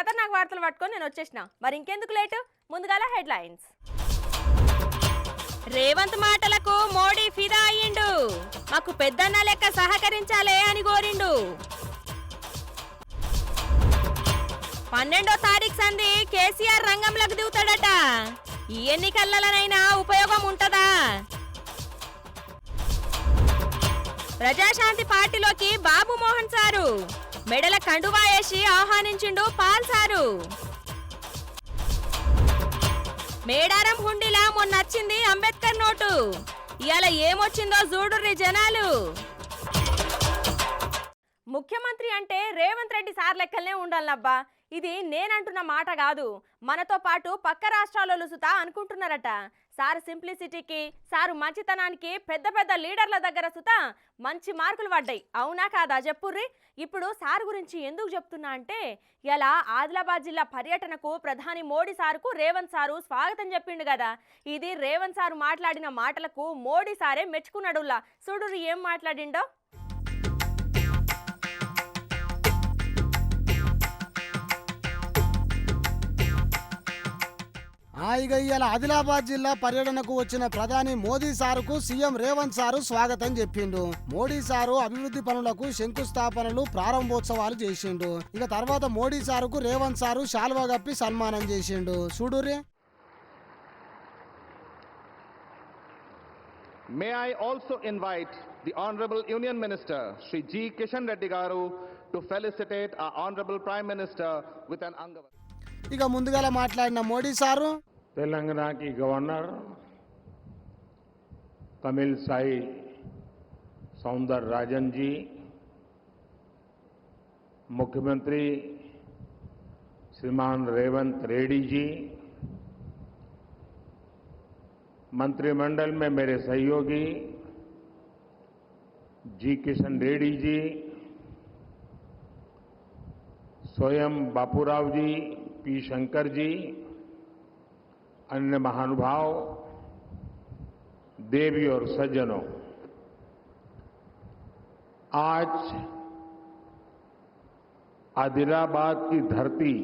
ఖతర్నాక్ వార్తలు పట్టుకొని నేను వచ్చేసిన. మరి ఇంకెందుకు లేటు, ముందుగాల హెడ్లైన్స్. రేవంత్ మాటలకు మోడీ ఫిదా అయ్యిండు. మాకు పెద్దన్న లెక్క సహకరించాలే అని కోరిండు. 12వ తారీఖు సంధి కేసీఆర్ రంగంలోకి దిగుతాడట. ఈ ఎన్నికలనైనా ఉపయోగం ఉంటదా? ప్రజాశాంతి పార్టీలోకి బాబు మోహన్ సారు మెడల కండువా వేసి ఆహ్వానించిండు పాల్ సారు. మేడారం హుండీలా మొన్నొచ్చింది అంబేద్కర్ నోటు. ఇవాళ ఏమొచ్చిందో చూడుర్రి జనాలు. ముఖ్యమంత్రి అంటే రేవంత్ రెడ్డి సార్ లెక్కలనే ఉండాలబ్బా. ఇది నేనంటున్న మాట కాదు, మనతో పాటు పక్క రాష్ట్రాలలో సుతా అనుకుంటున్నారట. సారు సింప్లిసిటీకి, సారు మంచితనానికి పెద్ద పెద్ద లీడర్ల దగ్గర సుతా మంచి మార్కులు పడ్డాయి. అవునా కాదా చెప్పుర్రి. ఇప్పుడు సారు గురించి ఎందుకు చెప్తున్నా అంటే, ఇలా ఆదిలాబాద్ జిల్లా పర్యటనకు ప్రధాని మోడీ సారుకు రేవంత్ సారు స్వాగతం చెప్పిండు కదా. ఇది రేవంత్ సారు మాట్లాడిన మాటలకు మోడీ సారే మెచ్చుకున్నాడులా. చూడుర్రి ఏం మాట్లాడిండో. ఇక ఇవాళ ఆదిలాబాద్ జిల్లా పర్యటనకు వచ్చిన ప్రధాని మోదీ సారుకు సీఎం రేవంత్ సారు స్వాగతం చెప్పిండు. మోడీ సారు అభివృద్ధి పనులకు శంకుస్థాపనలు, ప్రారంభోత్సవాలు చేసిండు. ఇక తర్వాత మోడీ సారుకు రేవంత్ సారు శాల్వా కప్పి సన్మానం చేసిండు. చూడురే. May I also invite the Honorable Union Minister, Shri G. Kishan Reddy Garu, to felicitate our Honorable Prime Minister with an Angavati. ఇక ముందుగా మాట్లాడిన మోడీ సారు तेलंगाना की गवर्नर तमिलसाई सौंदरराजन जी, मुख्यमंत्री श्रीमान रेवंत रेड्डी जी, मंत्रिमंडल में मेरे सहयोगी जी किशन रेड्डी जी, स्वयं बापूराव जी, पी शंकर जी, अन्य महानुभाव, देवी और सज्जनों, आज आदिलाबाद की धरती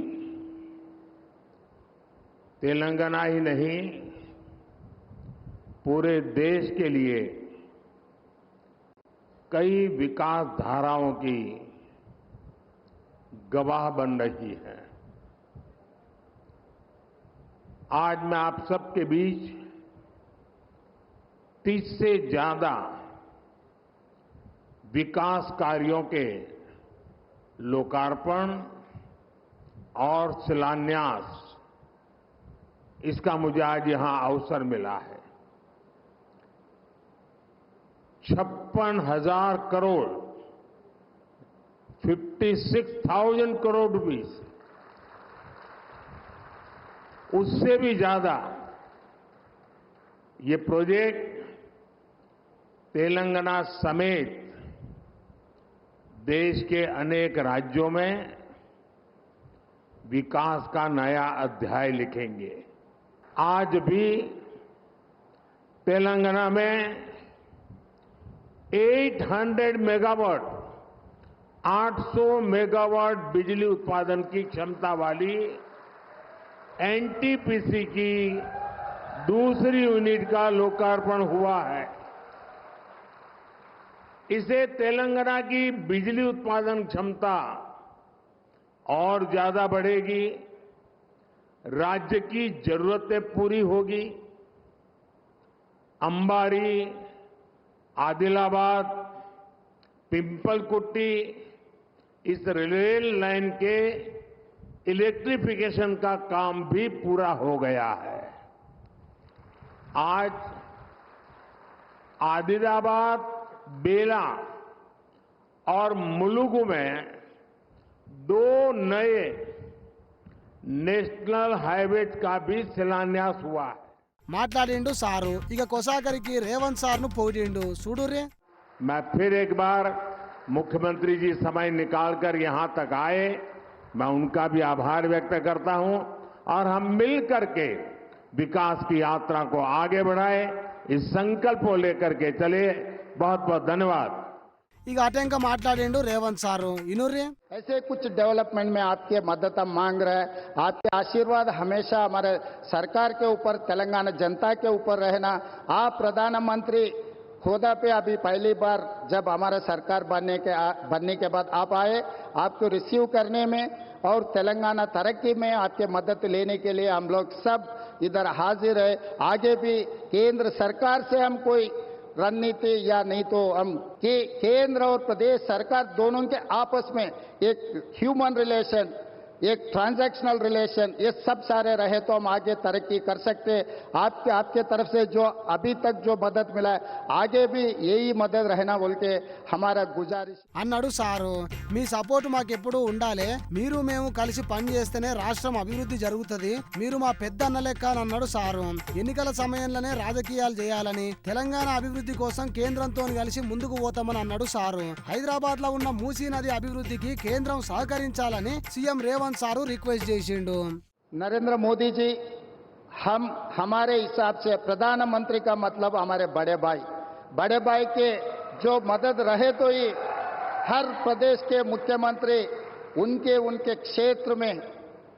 तेलंगाना ही नहीं पूरे देश के लिए कई विकास धाराओं की गवाह बन रही है। आज मैं आप सबके बीच 30 से ज्यादा विकास कार्यों के लोकार्पण और शिलान्यास, इसका मुझे आज यहां अवसर मिला है। 56,000 करोड़ 56,000 करोड़ रुपीस, उससे भी ज्यादा ये प्रोजेक्ट तेलंगाना समेत देश के अनेक राज्यों में विकास का नया अध्याय लिखेंगे। आज भी तेलंगाना में 800 मेगावाट 800 मेगावाट बिजली उत्पादन की क्षमता वाली एनटीपीसी की दूसरी यूनिट का लोकार्पण हुआ है। इससे तेलंगाना की बिजली उत्पादन क्षमता और ज्यादा बढ़ेगी, राज्य की जरूरतें पूरी होगी। अंबारी, आदिलाबाद, पिंपलकुट्टी, इस रेल लाइन के इलेक्ट्रिफिकेशन का काम भी पूरा हो गया है। आज आदिलाबाद, बेला और मुलुगु में 2 नए नेशनल हाईवेज का भी शिलान्यास हुआ है। మాట్లాడిండు సారు. ఇక కొసాకరికి రేవంత్ సార్ను పొగిడిండు. చూడురే. मैं फिर एक बार मुख्यमंत्री जी समय निकालकर यहां तक आए, मैं उनका भी आभार व्यक्त करता हूं और हम मिलकर के विकास की यात्रा को आगे बढ़ाए, इस संकल्प को लेकर के चले। बहुत बहुत धन्यवाद। ఇక అటెంక మాట్లాడిండు రేవంత్ సారు ఇనుర్రి. ऐसे कुछ डेवलपमेंट में आपके मदद हम मांग रहे हैं. आपके आशीर्वाद हमेशा हमारे सरकार के ऊपर, तेलंगाना जनता के ऊपर रहना. आप प्रधानमंत्री होदा पे अभी पहली बार जब हमारा सरकार बनने के बाद आप आए, आपको रिसीव करने में और तेलंगाना तरक्की में आपके मदद लेने के लिए हम लोग सब इधर हाजिर है. आगे भी केंद्र सरकार से हम कोई रणनीति या नहीं तो हम कि केंद्र और प्रदेश सरकार दोनों के आपस में एक ह्यूमन रिलेशन, एक ट्रांजैक्शनल रिलेशन, ये सब सारे रहे तो हम आगे तरक्की कर सकते हैं. आपके तरफ से जो अभी तक जो मदद मिला है, आगे भी यही मदद रहना बोल के हमारा गुजारिश అన్నాడు సారు. మీ సపోర్ట్ మాకెప్పుడు ఉండాలి, మీరు మేము కలిసి పని చేస్తేనే రాష్ట్రం అభివృద్ధి జరుగుతుంది, మీరు మా పెద్ద అన్న లెక్క అని అన్నాడు సారు. ఎన్నికల సమయంలోనే రాజకీయాలు చేయాలని, తెలంగాణ అభివృద్ధి కోసం కేంద్రంతో కలిసి ముందుకు పోతామని అన్నాడు సారు. హైదరాబాద్ లో ఉన్న మూసీ నది అభివృద్ధికి కేంద్రం సహకరించాలని సీఎం రేవంత్ సారు రిక్వెస్ట్ చేసిండు. नरेंद्र मोदी जी, हम हमारे हिसाब से प्रधानमंत्री का मतलब हमारे बड़े भाई के जो मदद रहे तो ही हर प्रदेश के मुख्यमंत्री उनके क्षेत्र में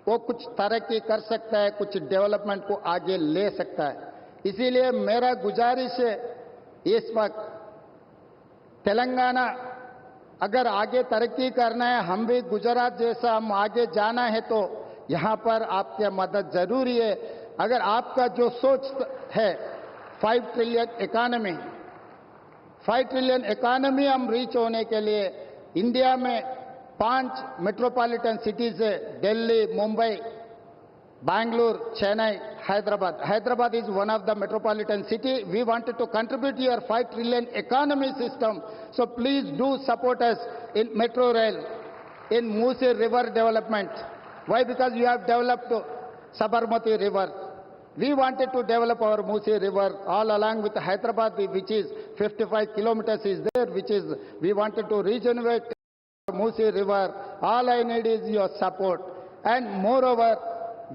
वो कुछ तरक्की कर सकता है, कुछ डेवलपमेंट को आगे ले सकता है. इसीलिए मेरा गुजारिश है, इस वक्त तेलंगाना अगर आगे तरक्की करना है, हम भी गुजरात जैसा हम आगे जाना है तो यहाँ पर आपकी मदद जरूरी है. अगर आपका जो सोच है 5 ट्रिलियन इकोनॉमी हम रीच होने के लिए इंडिया में 5 मेट्रोपॉलिटन सिटीज है, Delhi, Mumbai, Bangalore, Chennai, Hyderabad is one of the metropolitan city. We wanted to contribute your 5 trillion economy system. So please do support us in metro rail, in Musi River development. Why? Because you have developed Sabarmati River. We wanted to develop our Musi River all along with Hyderabad, which is 55 kilometers is there, which is we wanted to regenerate Musi River. All I need is your support. And moreover,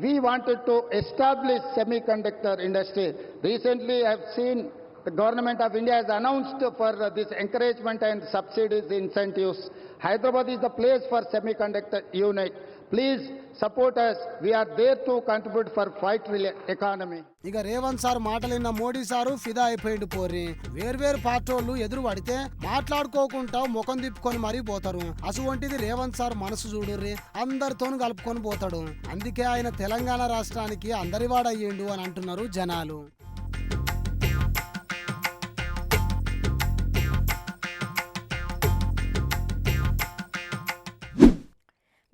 we wanted to establish semiconductor industry. Recently, I have seen the government of India has announced for this encouragement and subsidies, incentives. Hyderabad is the place for semiconductor unit. Please support us. We are there to contribute for 5 trillion economy. ఇక Revanth sir మాటలిన్న Modi sir ఫిదా అయిపోయిండు పోరి. వేర్వేరు పార్టోళ్ళు ఎదురు పడితే మాట్లాడుకోకుండా ముఖం తిప్పుకొని మరీ పోతారు. అసువంటిది Revanth sir మనసు చూడుర్రి, అందరితోనూ కలుపుకొని పోతాడు. అందుకే ఆయన తెలంగాణ రాష్ట్రానికి అందరివాడయ్యిండు అని అంటున్నారు జనాలు.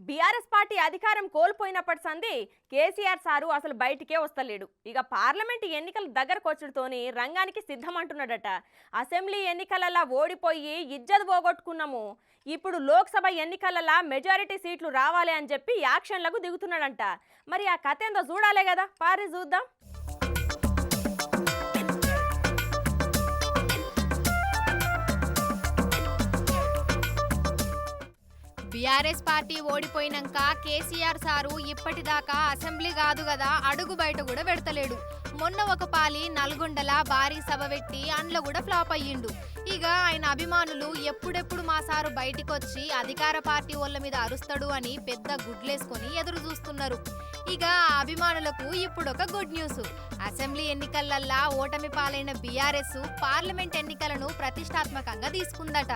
బీఆర్ఎస్ పార్టీ అధికారం కోల్పోయినప్పటి సంది కేసీఆర్ సారు అసలు బయటికే వస్తలేడు. ఇక పార్లమెంట్ ఎన్నికల దగ్గరకు వచ్చుడుతోని రంగానికి సిద్ధమంటున్నాడట. అసెంబ్లీ ఎన్నికలలో ఓడిపోయి ఇజ్జత్ పోగొట్టుకున్నాము, ఇప్పుడు లోక్సభ ఎన్నికలలో మెజారిటీ సీట్లు రావాలి అని చెప్పి యాక్షన్లకు దిగుతున్నాడంట. మరి ఆ కథ ఏందో చూడాలే కదా, పారి చూద్దాం. బీఆర్ఎస్ పార్టీ ఓడిపోయినాక కేసీఆర్ సారు ఇప్పటిదాకా అసెంబ్లీ కాదు కదా అడుగు బయట కూడా పెడతలేడు. మొన్న ఒక పాలి నల్గొండల భారీ సభ పెట్టి అందులో కూడా ఫ్లాప్ అయ్యిండు. ఇక ఆయన అభిమానులు ఎప్పుడెప్పుడు మా సారు బయటికొచ్చి అధికార పార్టీ వాళ్ళ మీద అరుస్తాడు అని పెద్ద గుడ్లేసుకొని ఎదురు చూస్తున్నారు. ఇక ఆ అభిమానులకు ఇప్పుడు ఒక గుడ్ న్యూస్. అసెంబ్లీ ఎన్నికలల్లా ఓటమి పాలైన బీఆర్ఎస్ పార్లమెంట్ ఎన్నికలను ప్రతిష్టాత్మకంగా తీసుకుందట.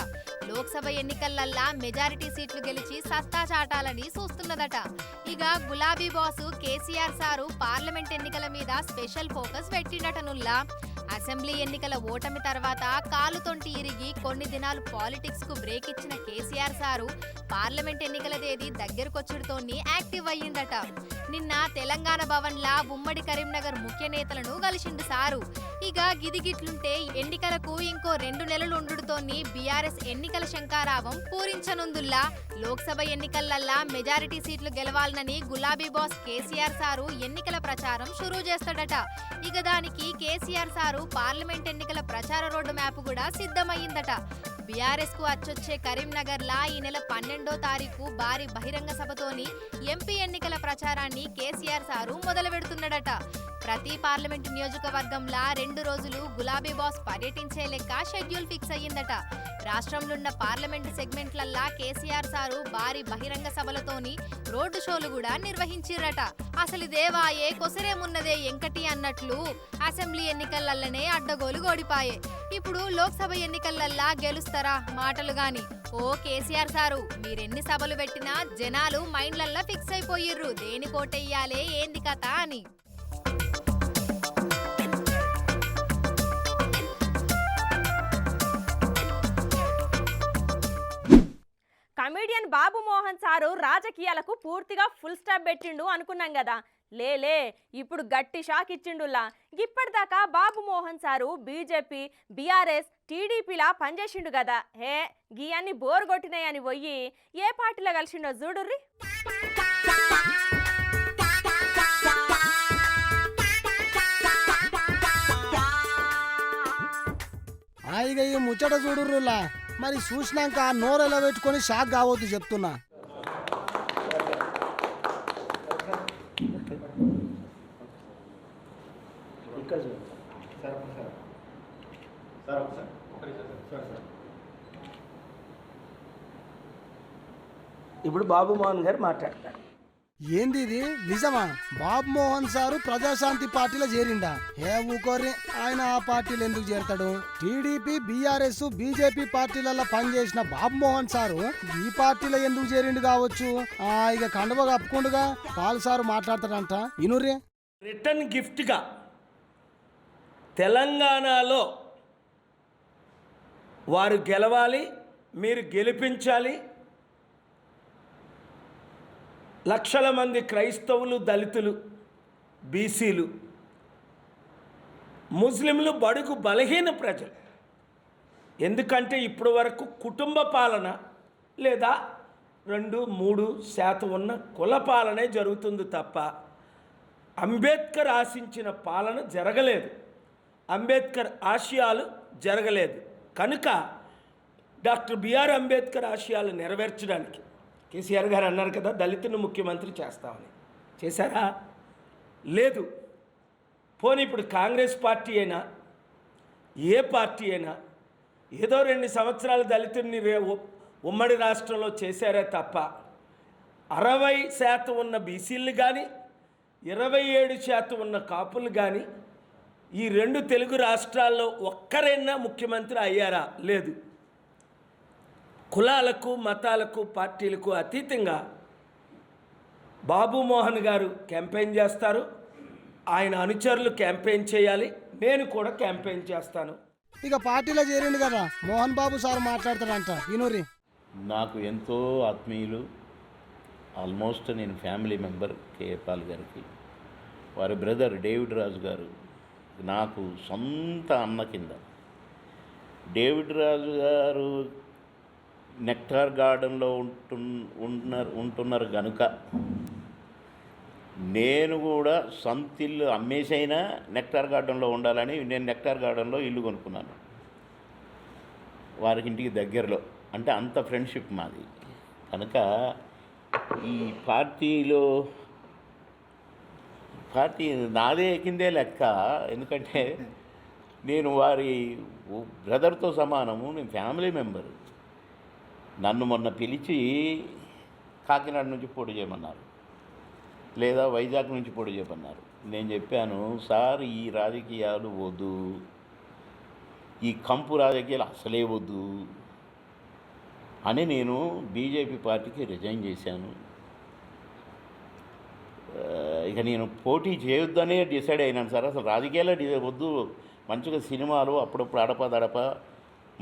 లోక్సభ ఎన్నికలల్లా మెజారిటీ సీట్లు గెలిచి సత్తా చాటాలని చూస్తున్నదట. ఇక గులాబీ బాసు కేసీఆర్ సారు పార్లమెంట్ ఎన్నికల మీద స్పెషల్ ఫోకస్ పెట్టినటనుల్లా. అసెంబ్లీ ఎన్నికల ఓటమి తర్వాత కాలు తొంటి ఇరిగి కొన్ని దినాలు పాలిటిక్స్ కు బ్రేక్ ఇచ్చిన కేసీఆర్ సారు పార్లమెంట్ ఎన్నికల తేదీ దగ్గరకొచ్చుడుతోని యాక్టివ్ అయ్యిందట. నిన్న తెలంగాణ భవన్ లా ఉమ్మడి కరీంనగర్ ముఖ్య నేతలను కలిసిండు సారు. ఇక గిదిగిట్లుంటే ఎన్నికలకు ఇంకో 2 నెలలు ఉండుడుతోని బీఆర్ఎస్ ఎన్నికల శంకారావం పూరించనుందుల్లా. లోక్సభ ఎన్నికలల్లా మెజారిటీ సీట్లు గెలవాలనని గులాబీ బాస్ కేసీఆర్ సారు ఎన్నికల ప్రచారం షురూ చేస్తాడట. ఇక దానికి కేసీఆర్ సారు పార్లమెంట్ ఎన్నికల ప్రచార రోడ్డు మ్యాప్ కూడా సిద్ధమయ్యిందట. బీఆర్ఎస్ కు అచ్చొచ్చే కరీంనగర్ లా ఈ నెల 12వ తారీఖు భారీ బహిరంగ సభతోని ఎంపీ ఎన్నికల ప్రచారాన్ని కేసీఆర్ సారు మొదలు పెడుతున్నాడట. ప్రతి పార్లమెంటు నియోజకవర్గంలా 2 రోజులు గులాబీ బాస్ పర్యటించే లెక్క షెడ్యూల్ ఫిక్స్ అయ్యిందట. రాష్ట్రంలో ఉన్న పార్లమెంటు సెగ్మెంట్లల్లా కేసీఆర్ సారు భారీ బహిరంగ సభలతోని రోడ్డు షోలు కూడా నిర్వహించిరట. అసలు దేవాయే కొసరేమున్నదే ఎంకటి అన్నట్లు అసెంబ్లీ ఎన్నికలల్లనే అడ్డగోలు గోడిపాయే. ఇప్పుడు లోక్సభ ఎన్నికలల్లా గెలుస్తారా మాటలు గాని. ఓ కేసీఆర్ సారు, మీరెన్ని సభలు పెట్టినా జనాలు మైండ్లల్లా ఫిక్స్ అయిపోయిర్రు దేని కోటెయ్యాలే ఏంది కథ అని. కమెడియన్ బాబు మోహన్ సారు రాజకీయాలకు పూర్తిగా ఫుల్ స్టాప్ పెట్టిండు అనుకున్నాం కదా. లేలే, ఇప్పుడు గట్టి షాక్ ఇచ్చిండులా. ఇప్పటిదాకా బాబు మోహన్ సారు బీజేపీ, బీఆర్ఎస్, టీడీపీలా పనిచేసిండు కదా. హే, గీ అన్ని బోర్ కొట్టినాయని పోయి ఏ పార్టీలో కలిసిండో చూడుర్రి. ఇక ఈ ముచ్చట చూడుర్రులా. మరి చూసినాక నోరెలా పెట్టుకొని షాక్ కావద్దు చెప్తున్నా. ఇప్పుడు బాబు మోహన్ గారు మాట్లాడతారు. ఏంది ఇది నిజమా? బాబు మోహన్ సారు ప్రజాశాంతి పార్టీలో చేరిండా? ఏ ఊకోరి, ఆయన ఆ పార్టీలో ఎందుకు చేరతాడు? టీడీపీ, బీఆర్ఎస్, బీజేపీ పార్టీలలో పనిచేసిన బాబు మోహన్ సారు ఈ పార్టీలో ఎందుకు చేరిండు కావచ్చు. ఇక కండువ కప్పుకుండుగా పాల్ సారు మాట్లాడతాడంట. ఇనుర్రే. రిటర్న్ గిఫ్ట్గా తెలంగాణలో వారు గెలవాలి, మీరు గెలిపించాలి. లక్షల మంది క్రైస్తవులు, దళితులు, బీసీలు, ముస్లింలు, బడుగు బలహీన ప్రజలు. ఎందుకంటే ఇప్పటి వరకు కుటుంబ పాలన లేదా 2-3% ఉన్న కుల పాలనే జరుగుతుంది తప్ప అంబేద్కర్ ఆశించిన పాలన జరగలేదు. అంబేద్కర్ ఆశయాలు జరగలేదు. కనుక డాక్టర్ బిఆర్ అంబేద్కర్ ఆశయాలు నెరవేర్చడానికి కేసీఆర్ గారు అన్నారు కదా, దళితుని ముఖ్యమంత్రి చేస్తామని. చేశారా? లేదు. పోనీ ఇప్పుడు కాంగ్రెస్ పార్టీ అయినా ఏ పార్టీ అయినా ఏదో 2 సంవత్సరాలు దళితుడిని ఉమ్మడి రాష్ట్రంలో చేశారే తప్ప 60% ఉన్న బీసీలు కానీ 27% ఉన్న కాపులు కానీ ఈ 2 తెలుగు రాష్ట్రాల్లో ఒక్కరైనా ముఖ్యమంత్రి అయ్యారా? లేదు. కులాలకు, మతాలకు, పార్టీలకు అతీతంగా బాబు మోహన్ గారు క్యాంపెయిన్ చేస్తారు. ఆయన అనుచరులు క్యాంపెయిన్ చేయాలి. నేను కూడా క్యాంపెయిన్ చేస్తాను. ఇక పార్టీలో చేరిండు కదా, మోహన్ బాబు సార్ మాట్లాడతాడంట. ఇనురి. నాకు ఎంతో ఆత్మీయులు, ఆల్మోస్ట్ నేను ఫ్యామిలీ మెంబర్ కేఏ పాల్ గారికి. వారి బ్రదర్ డేవిడ్ రాజు గారు నాకు సొంత అన్న కింద. డేవిడ్ రాజు గారు నెక్టార్ గార్డెన్లో ఉంటున్నారు కనుక నేను కూడా సొంత ఇల్లు అమ్మేసైనా నెక్టార్ గార్డెన్లో ఉండాలని నేను నెక్టార్ గార్డెన్లో ఇల్లు కొనుక్కున్నాను. వారికి ఇంటికి దగ్గరలో, అంటే అంత ఫ్రెండ్షిప్ మాది. కనుక ఈ పార్టీ నాదే కిందే లెక్క. ఎందుకంటే నేను వారి బ్రదర్తో సమానము, నేను ఫ్యామిలీ మెంబరు. నన్ను మొన్న పిలిచి కాకినాడ నుంచి పోటీ చేయమన్నారు, లేదా వైజాగ్ నుంచి పోటీ చేయమన్నారు. నేను చెప్పాను, సార్ ఈ రాజకీయాలు వద్దు, ఈ కంపు రాజకీయాలు అసలే వద్దు అని నేను బీజేపీ పార్టీకి రిజైన్ చేశాను. ఇక నేను పోటీ చేయొద్దనే డిసైడ్ అయినాను సార్. అసలు రాజకీయాలే వద్దు, మంచిగా సినిమాలు అప్పుడప్పుడు అడపదడప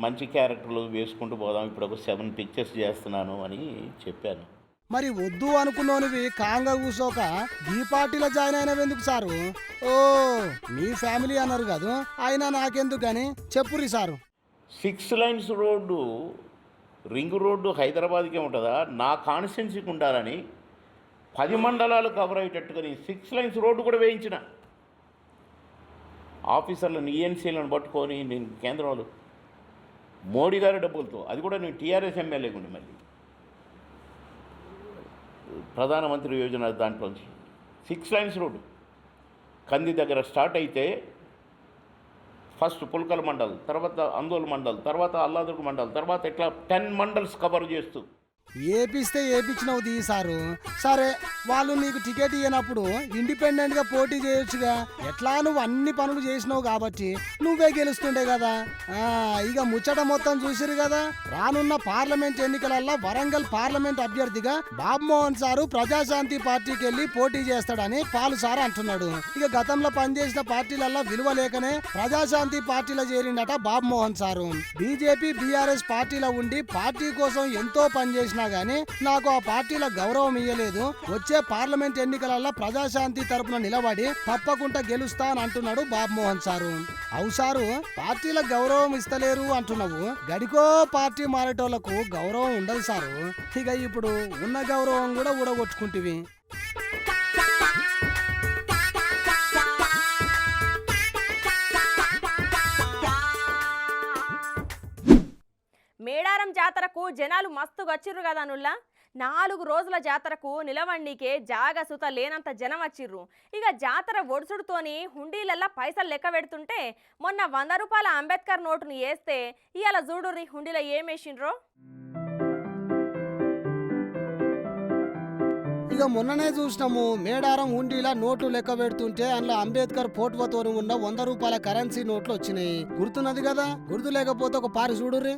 మంచి క్యారెక్టర్లు వేసుకుంటూ పోదాం, ఇప్పుడు ఒక 7 పిక్చర్స్ చేస్తున్నాను అని చెప్పాను. మరి వద్దు అనుకున్నోనివి కాంగా కూసోక ఈ పార్టీలో జాయిన్ అయినవి ఎందుకు సారు? ఓ మీ ఫ్యామిలీ అన్నారు కదా, అయినా నాకెందుకు కానీ చెప్పురి sir. 6 lines road, ring road హైదరాబాద్కే ఉంటుందా? నా కాన్స్టిట్యున్సీకి ఉండాలని 10 మండలాలు కవర్ అయ్యేటట్టుగా నేను 6 లైన్స్ రోడ్డు కూడా వేయించిన. ఆఫీసర్లను, ఈఎన్సీలను పట్టుకొని నేను కేంద్రంలో మోడీ గారి డబ్బులతో, అది కూడా నేను టీఆర్ఎస్ ఎమ్మెల్యేగా ఉండి మళ్ళీ ప్రధానమంత్రి యోజన దాంట్లోంచి 6 లైన్స్ రోడ్డు కంది దగ్గర స్టార్ట్ అయితే ఫస్ట్ పుల్కల్ మండల్, తర్వాత అందోల్ మండల్, తర్వాత అల్లాదుర్గ్ మండల్, తర్వాత ఇట్లా 10 మండల్స్ కవర్ చేస్తూ ఏపిస్తే ఏపించినవు ఈసారు. సరే, వాళ్ళు నీకు టికెట్ ఇవ్వనప్పుడు ఇండిపెండెంట్ గా పోటీ చేయొచ్చుగా. ఎట్లా నువ్వు అన్ని పనులు చేసినావు కాబట్టి నువ్వే గెలుస్తుండే కదా. ఇక ముచ్చట మొత్తం చూసిరు కదా. రానున్న పార్లమెంట్ ఎన్నికలలో వరంగల్ పార్లమెంట్ అభ్యర్థిగా బాబు మోహన్ సారు ప్రజాశాంతి పార్టీకి వెళ్లి పోటీ చేస్తాడని పాలు సార్ అంటున్నాడు. ఇక గతంలో పనిచేసిన పార్టీలలో విలువ లేకనే ప్రజాశాంతి పార్టీలో చేరిండట బాబు మోహన్ సారు. బీజేపీ బీఆర్ఎస్ పార్టీలో ఉండి పార్టీ కోసం ఎంతో పనిచేసిన గానీ నాకు ఆ పార్టీల గౌరవం ఇయ్యలేదు. వచ్చే పార్లమెంట్ ఎన్నికలలో ప్రజాశాంతి తరపున నిలబడి తప్పకుండా గెలుస్తా అని అంటున్నాడు బాబు మోహన్ సారు. అవు సారు, పార్టీల గౌరవం ఇస్తలేరు అంటున్నావు. గడికో పార్టీ మారేటోళ్లకు గౌరవం ఉండదు సారు. ఇక ఇప్పుడు ఉన్న గౌరవం కూడా ఊడగొట్టుకుంటివి. మేడారం జాతరకు జనాలు మస్తుగా వచ్చిర్రు కదా నుల్లా. 4 రోజుల జాతరకు నిలవండికే జాగసుత లేనంత జనం వచ్చిర్రు. ఇక జాతర ఒడుసుడుతోని హుండీలల్లా పైసలు లెక్క పెడుతుంటే మొన్న 100 రూపాయల అంబేద్కర్ నోటుని వేస్తే ఇవాళ చూడుర్రి హుండీలో ఏమేసిండ్రో. ఇక మొన్ననే చూసినాము, మేడారం హుండీలా నోట్లు లెక్క పెడుతుంటే అందులో అంబేద్కర్ ఫోటోతో ఉన్న 100 రూపాయల కరెన్సీ నోట్లు వచ్చినాయి. గుర్తున్నది కదా. గుర్తు లేకపోతే ఒక పారి చూడుర్రి.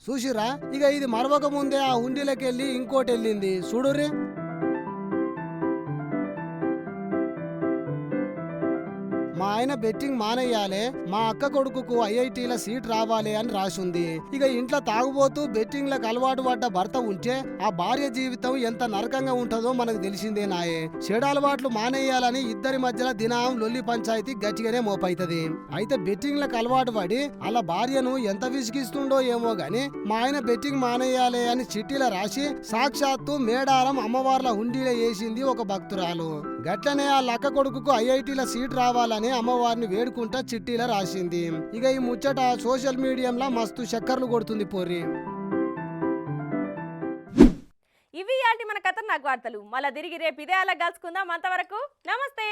చూసిరా, ఇక ఇది మరవక ముందే ఆ హుండీలోకి వెళ్ళి ఇంకోటి వెళ్ళింది చూడుర్రి. మా ఆయన బెట్టింగ్ మానేయాలి, మా అక్క కొడుకుకు ఐఐటీల సీట్ రావాలి అని రాసింది. ఇక ఇంట్లో తాగుబోతూ బెట్టింగ్లకు అలవాటు పడ్డ భర్త ఉంటే ఆ భార్య జీవితం ఎంత నరకంగా ఉంటుందో మనకు తెలిసిందే నాయే. చెడు అలవాట్లు మానేయాలని ఇద్దరి మధ్యలో దినం లొల్లి పంచాయతీ గట్టిగానే మోపైతది. అయితే బెట్టింగ్లకు అలవాటు పడి అలా భార్యను ఎంత విసిగిస్తుండో ఏమో గాని మా ఆయన బెట్టింగ్ మానేయాలి అని చిట్టీల రాసి సాక్షాత్తు మేడారం అమ్మవార్ల హుండీలో వేసింది ఒక భక్తురాలు. గట్లనే ఆ లక్క కొడుకుకు ఐఐటీల సీట్ రావాలని అమ్మవారిని వేడుకుంటా చిట్టీలా రాసింది. ఇక ఈ ముచ్చట సోషల్ మీడియాలో మస్తు చక్కర్లు కొడుతుంది పోర్రి. ఇవి మన ఖతర్నాక్ వార్తలు. మళ్ళీ తిరిగి రేపు ఇదే అలా కలుసుకుందాం. అంతవరకు నమస్తే.